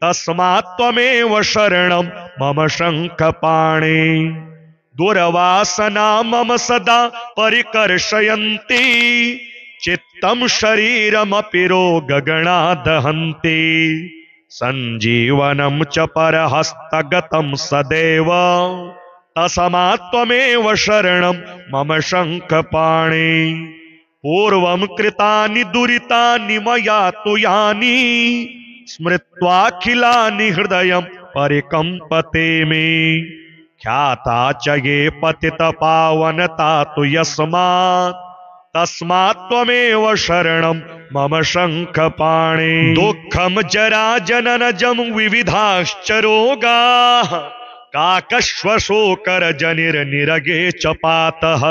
Speaker 1: तस्मात् त्वमेव शरणं मम शङ्खपाणे दुर्वासना मम सदा परिकर्षयन्ति चित्तं शरीरमपि रोगगणा दहन्ति सञ्जीवनं च परहस्तगतं सदैव तस्मात् त्वमेव शरणं मम शङ्खपाणे पूर्वं कृतानि दुरितानि मया तु यानि स्मृत्वाखिलानि हृदयं परिकम्पते मे ख्याता च ये पतितपावनता तु यस्मात् तस्मात् त्वमेव शरणं मम शङ्खपाणे दुःखं जरा जननजं विविधाश्च रोगाः काकश्वशोकरजनिर्निरगे च पातः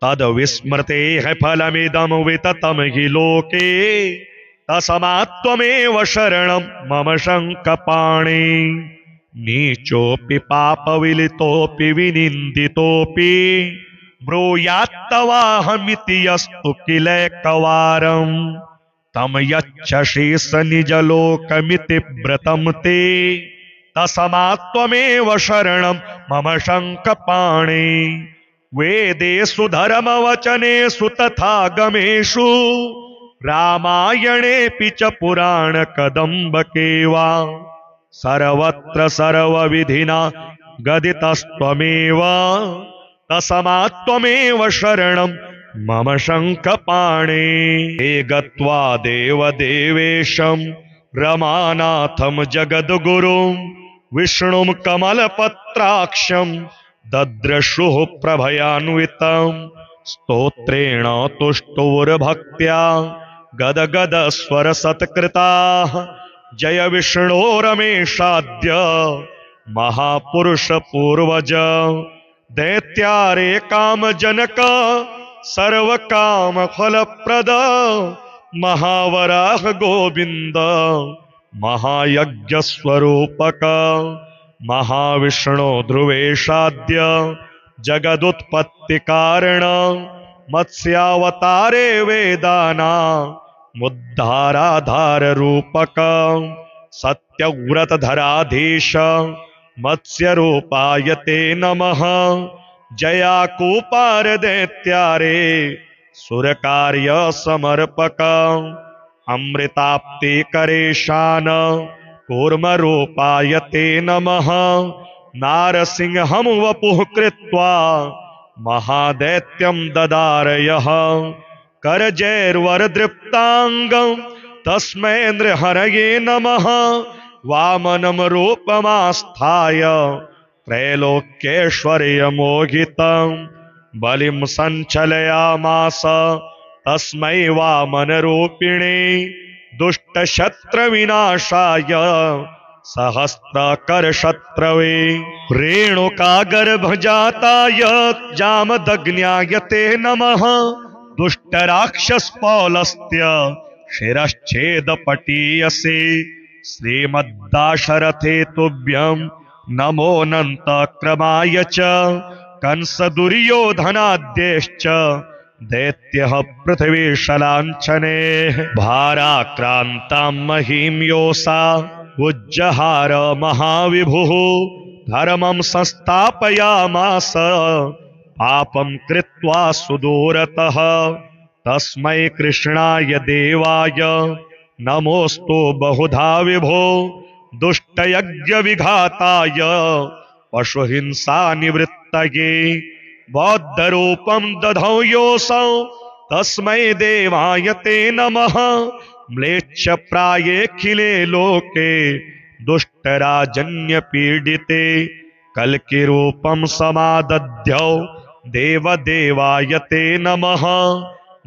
Speaker 1: तद्विस्मृतेः फलमिदं विततं हि लोके तस्मात् त्वमेव शरणं मम शङ्खपाणे नीचोऽपि पापविलितोऽपि विनिन्दितोऽपि ब्रूयात्तवाहमिति यस्तु किलैकवारं तं यच्छसि स निजलोकमिति व्रतं ते तस्मात् त्वमेव शरणं मम शङ्खपाणे वेदेषु धर्मवचनेषु तथागमेषु रामायणेऽपि च पुराणकदम्बके वा सर्वत्र सर्वविधिना गदितस्त्वमेव तस्मात् त्वमेव शरणं मम शङ्खपाणे हे गत्वा देवदेवेशं रमानाथं जगद्गुरुं विष्णुं कमलपत्राक्षं दद्रशुः प्रभयान्वितं स्तोत्रेण तुष्टुर्भक्त्या गदगदस्वरसत्कृताः जय विष्णो रमेशाद्य महापुरुष पूर्वज दैत्यारे कामजनक सर्वकामफलप्रद महावराह गोविन्द महायज्ञस्वरूपक महाविष्णो ध्रुवेशाद्य जगदुत्पत्तिकारण मत्स्यावतारे वेदाना मुद्धाराधार रूपक सत्यव्रतधराधीश मत्स्य रूपाय ते नमः जयाकूपार दैत्यारे सुरकार्य समर्पक अमृताप्ति करेशान कूर्म रूपाय ते नमः नारसिंहं वपुः कृत्वा महादैत्यं ददारयः करजैर्वरदृप्ताङ्गं तस्मै नृहरये नमः वामनं रूपमास्थाय त्रैलोक्यैश्वर्यमोहितं बलिं सञ्चलयामास तस्मै वामनरूपिणे दुष्टशत्रविनाशाय सहस्त्रकरशत्रवे रेणुकागर्भजाताय जामदग्न्याय ते नमः दुष्टराक्षसपौलस्त्य शिरश्छेदपटीयसे श्रीमद्दाशरथे तुभ्यं नमोऽनन्तक्रमाय च कंसदुर्योधनाद्यश्च दैत्यः पृथिवीशलाञ्छने भाराक्रान्तां महीं योऽसा उज्जहार महाविभुः धर्मं संस्थापयामास पापं कृत्वा सुदूरतः तस्मै कृष्णाय देवाय नमोऽस्तु बहुधा विभो दुष्टयज्ञविघाताय पशुहिंसा निवृत्तये बौद्धरूपं दधौ योऽसौ तस्मै देवाय ते नमः म्लेच्छप्रायेऽखिले लोके दुष्टराजन्यपीडिते कल्किरूपं समादध्यौ देवदेवाय ते नमः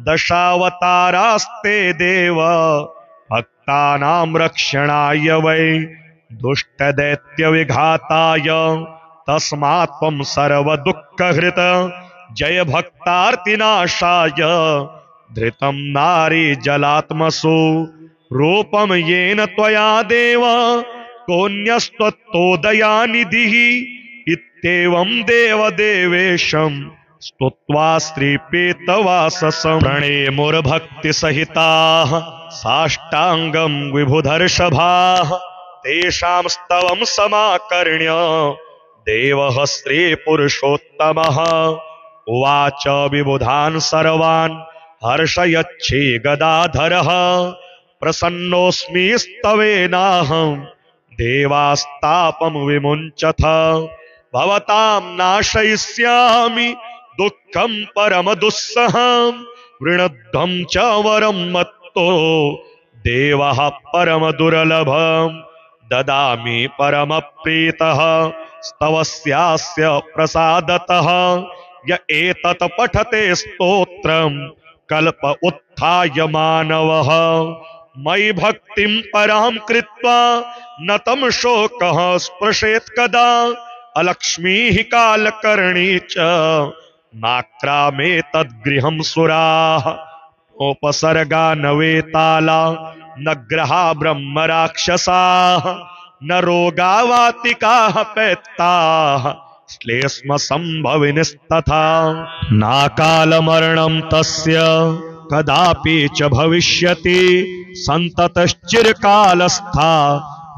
Speaker 1: दशावतारास्ते देव भक्तानां रक्षणाय वै दुष्टदैत्यविघाताय तस्मात् त्वं सर्वदुःखहृत जय भक्तार्तिनाशाय धृतं नारी जलात्मसु रूपं येन त्वया देव कोऽन्यस्त्वत्तोदयानिधिः इत्येवं देवदेवेशं स्तुत्वा श्रीपीतवाससं प्रणेमुर्भक्तिसहिताः साष्टाङ्गं विभुधर्षभाः तेषां स्तवं समाकर्ण्य देवः श्रीपुरुषोत्तमः उवाच विबुधान् सर्वान् हर्षयच्छी गदाधरः प्रसन्नोऽस्मि स्तवेनाहं देवास्तापं विमुञ्चथ भवतां नाशयिष्यामि दुःखं परमदुस्सहं वृणध्वं च वरं मत्तो देवः परमदुर्लभं ददामि परमप्रीतः स्तवस्यास्य प्रसादतः य एतत् पठते स्तोत्रं कल्प उत्थाय मानवः मयि भक्तिं परां कृत्वा न तं शोकः स्पृशेत् कदा अलक्ष्मीः कालकर्णी च नाक्रामे तद्गृहं सुराः उपसर्गा न वेताला न ग्रहा ब्रह्म राक्षसाः न रोगावातिकाः पैत्ताः श्लेष्म संभविनस्तथा नाकालमरणं तस्य कदापि च भविष्यति सन्ततश्चिरकालस्था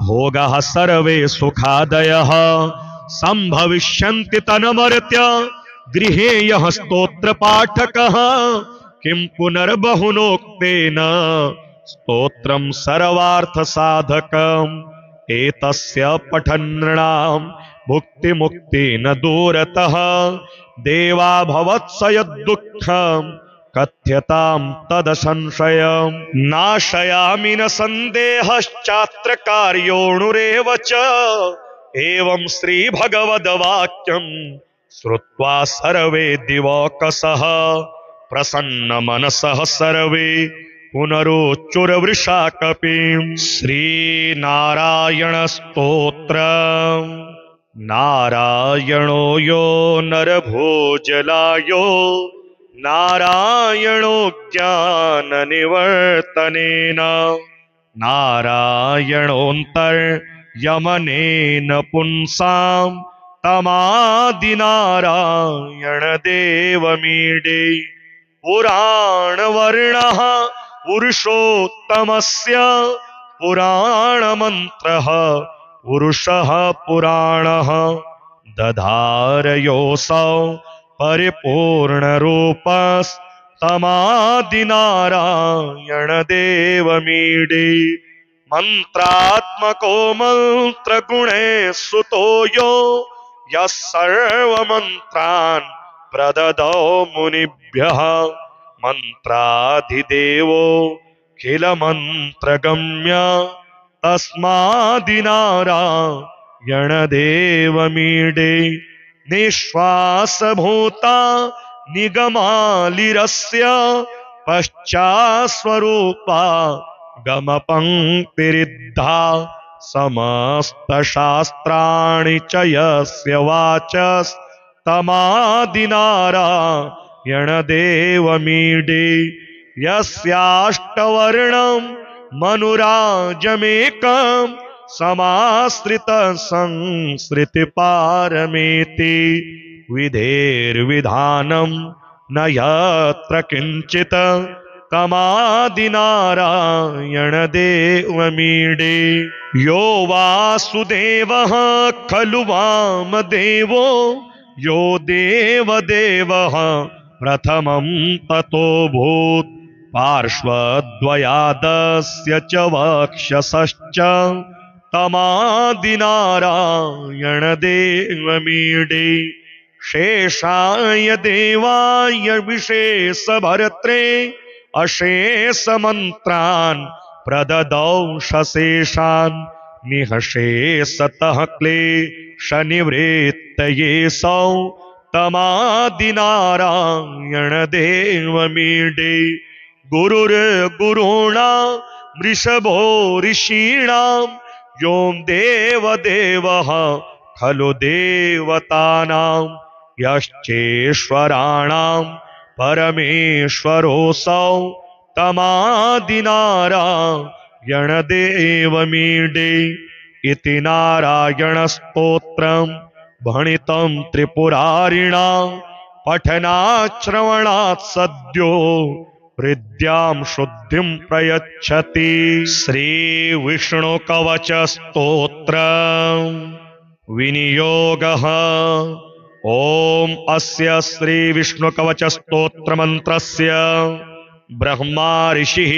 Speaker 1: भोगः सर्वे सुखादयः संभविष्यन्ति तन्मर्त्य गृहे यः स्तोत्रपाठकः किं पुनर्बहुनोक्तेन स्तोत्रं सर्वार्थसाधकम् एतस्य पठन्नृणां भुक्तिमुक्ति न दूरतः देवा भवत्स यद्दुःखं कथ्यतां तदसंशयं नाशयामि न सन्देहश्चात्र कार्योऽणुरेव च एवं श्रीभगवद्वाक्यं श्रुत्वा सर्वे दिवौकसः प्रसन्नमनसः सर्वे पुनरोच्चुरवृषा कपिं श्रीनारायणस्तोत्रम् नारायणो यो नरभोजलायो नारायणो ज्ञाननिवर्तनेन नारायणोऽन्तर्यमनेन पुंसां तमादिनारायणदेवमीडे पुराणवर्णः पुरुषोत्तमस्य पुराणमन्त्रः पुरुषः पुराणः दधारयोऽसौ परिपूर्णरूपस्तमादिनारायणदेवमीडे मन्त्रात्मको मन्त्रगुणे सुतो यो यः सर्वमन्त्रान् प्रददौ मुनिभ्यः मन्त्राधिदेवो किलमन्त्रगम्य तस्मादिनारायणदेवमीडे निःश्वासभूता निगमालिरस्य पश्चास्वरूपा गमपङ्क्तिरिद्धा समस्तशास्त्राणि च यस्य वाचस्तमादिनारायणदेवमीडे यस्याष्टवर्णं मनुराजमेकं समाश्रितसंसृतिपारमेति विधेर्विधानं न यत्र किञ्चित् तमादिनारायणदेवमीडे यो वासुदेवः खलु वामदेवो यो देवदेवः प्रथमं ततोऽभूत् पार्श्वद्वयादस्य च वक्षसश्च तमादिनारायणदेवमीडे शेषाय देवाय विशेषभर्त्रे अशेषमन्त्रान् प्रददौ सशेषान् निःशेषतः क्लेशनिवृत्तये सौ तमादिनारायणदेवमीडे गुरुर्गुरूणां वृषभो ऋषीणां यो देवदेवः खलु देवतानां यश्चेश्वराणां परमेश्वरोऽसौ तमादिनारायणदेवमीडे इति नारायणस्तोत्रं भणितं त्रिपुरारिणा पठनात् सद्यो हृद्यां शुद्धिं प्रयच्छति। श्री विष्णु कवच स्तोत्र विनियोगः। ओम अस्य श्री विष्णु कवच स्तोत्र मंत्रस्य ब्रह्मा ऋषिः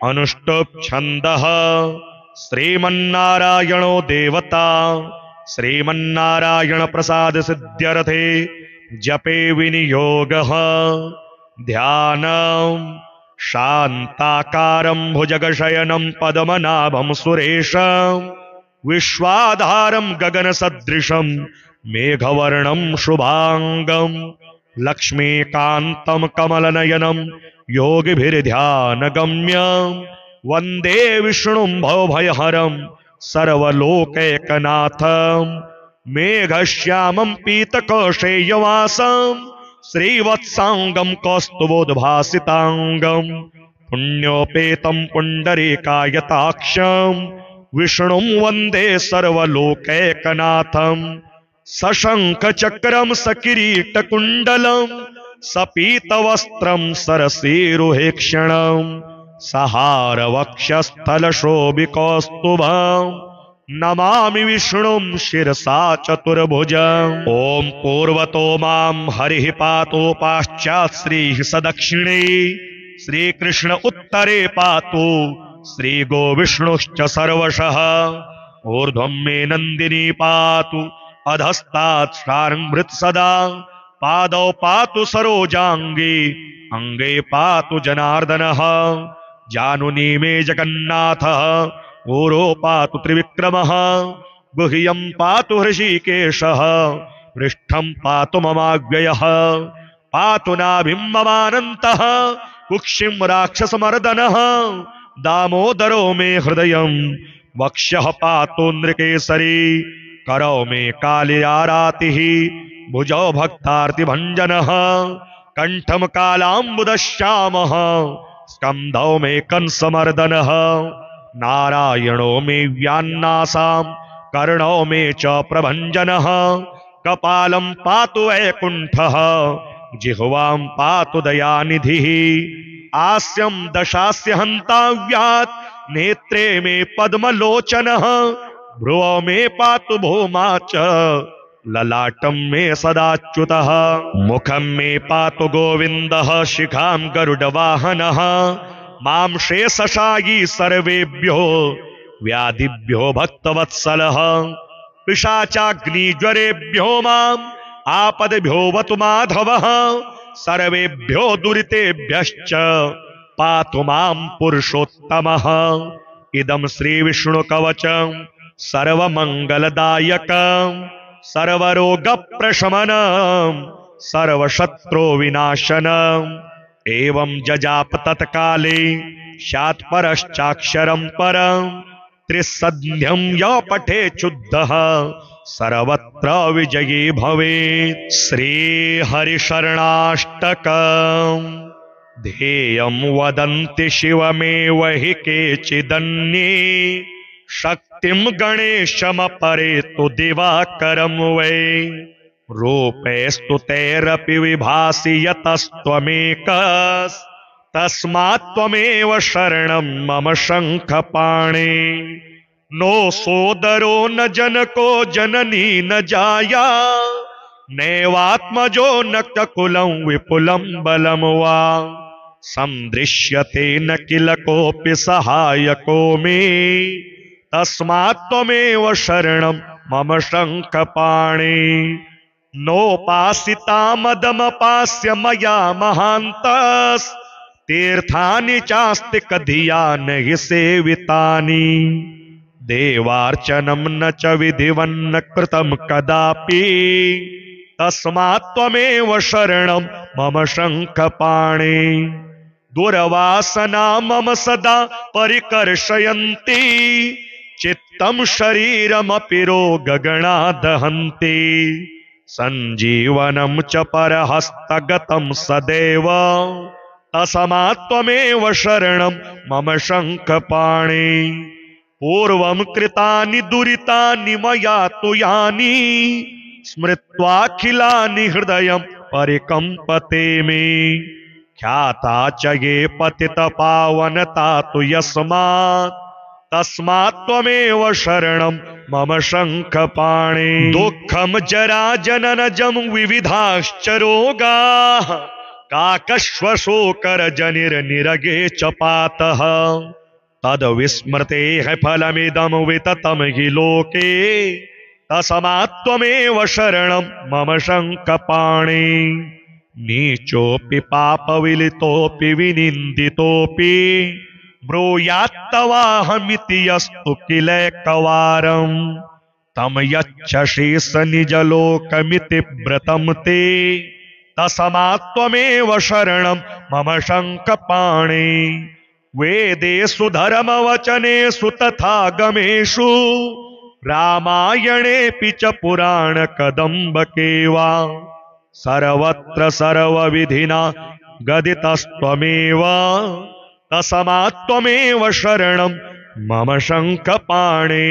Speaker 1: अनुष्टुप् छन्दः श्रीमन्नारायणो देवता श्रीमन्नारायण प्रसाद सिद्ध्यर्थे जपे विनियोगः। ध्यानं शान्ताकारं भुजगशयनं पद्मनाभं सुरेशं विश्वाधारं गगनसदृशं मेघवर्णं शुभांगं लक्ष्मीकान्तं कमलनयनं योगिभिर्ध्यानगम्यं वन्दे विष्णुं भवभयहरं सर्वलोकैकनाथं मेघश्यामं पीतकौशेयवासं श्रीवत्सांगं कौस्तुभोद्भासितांगं पुण्योपेतं पुण्डरीकायताक्षं विष्णुं वन्दे सर्वलोकैकनाथं सशंखचक्रं सकिरीटकुण्डलं सपीतवस्त्रं सरसीरुहेक्षणं सहारवक्षस्थलशोभिकौस्तुभं नमामि विष्णुं शिरसा चतुर्भुजम्। ॐ पूर्वतो मां हरिः पातु पाश्चात् श्रीः सदक्षिणे श्रीकृष्ण उत्तरे पातु श्रीगोविष्णुश्च सर्वशः ऊर्ध्वं मे नन्दिनी पातु अधस्तात् शार्ङ्गभृत् सदा पादौ पातु सरोजाङ्गे अङ्गे पातु जनार्दनः जानुनी मे जगन्नाथः ऊरो पातु त्रिविक्रमः गुह्यं पातु हृषीकेशः पृष्ठं पातु ममाव्ययः पातु नाभिं ममानन्तः कुक्षिं राक्षसमर्दनः दामोदरो मे हृदयं वक्ष्यः पातु नृकेसरी करौ मे कालियारातिः भुजौ भक्तार्तिभञ्जनः कण्ठं कालाम्बुदश्यामः स्कन्धौ मे कंसमर्दनः नारायणो मे व्यान्नासां कर्णौ मे च प्रभञ्जनः कपालं पातु वैकुण्ठः जिह्वां पातु दयानिधिः आस्यं दशास्य हन्ताव्यात् नेत्रे मे पद्मलोचनः भ्रुवौ मे पातु भूमा च ललाटं मे सदाच्युतः मुखं मे पातु गोविन्दः शिखां गरुडवाहनः मां शेषशायी सर्वेभ्यो व्याधिभ्यो भक्तवत्सलः पिशाचाग्निज्वरेभ्यो माम् आपद्भ्यो वतु माधवः सर्वेभ्यो दुरितेभ्यश्च पातु मां पुरुषोत्तमः। इदं श्रीविष्णुकवचं सर्वमङ्गलदायकं सर्वरोगप्रशमनं सर्वशत्रुविनाशनं एवं जजाप तत्काले स्यात् परश्चाक्षरं परं त्रिसन्ध्यं य पठे शुद्धः सर्वत्र विजयी भवेत्। श्रीहरिशरणाष्टकम् ध्येयं वदन्ति शिवमेव हि केचिदन्ये शक्तिं गणेशमपरे तु दिवाकरं वै रूपे स्तुतेरपि विभासि यतस्त्वमेकस् तस्मात् त्वमेव शरणं मम शङ्खपाणे नो सोदरो न जनको जननी न जाया नैवात्मजो न कुलं विपुलं बलं वा सन्दृश्यते न किल कोऽपि सहायको मे तस्मात् त्वमेव शरणं मम शङ्खपाणे नोपासिता मदमपास्य मया महान्तस् तीर्थानि चास्ति कधिया नहि सेवितानि देवार्चनं न च विधिवन्न कृतं कदापि तस्मात् त्वमेव शरणं मम शङ्खपाणे दुर्वासना मम सदा परिकर्षयन्ति चित्तं शरीरमपि रोगगणा दहन्ति सञ्जीवनं च परहस्तगतं सदैव तस्मात् त्वमेव शरणं मम शङ्खपाणे पूर्वं कृतानि दुरितानि मया तु यानि स्मृत्वाखिलानि हृदयं परिकम्पते मे ख्याता च ये पतितपावनता तु यस्मात् तस्मात् त्वमेव शरणं मम शङ्खपाणे दुःखं जरा जननजं विविधाश्च रोगाः काकश्वशोकरजनिर्निरगे च पातः तद्विस्मृतेः फलमिदं विततं हि लोके तस्मात् त्वमेव शरणं मम शङ्खपाणे नीचोऽपि पापविलितोऽपि विनिन्दितोऽपि ब्रूयात्तवाहमिति यस्तु किलैकवारं तं यच्छसि स निजलोकमिति व्रतं ते तस्मात् त्वमेव शरणं मम शङ्खपाणे वेदेषु धर्मवचनेषु तथा गमेषु रामायणेऽपि च पुराणकदम्बके वा सर्वत्र सर्वविधिना गदितस्त्वमेव तस्मात् त्वमेव शरणं मम शङ्खपाणे।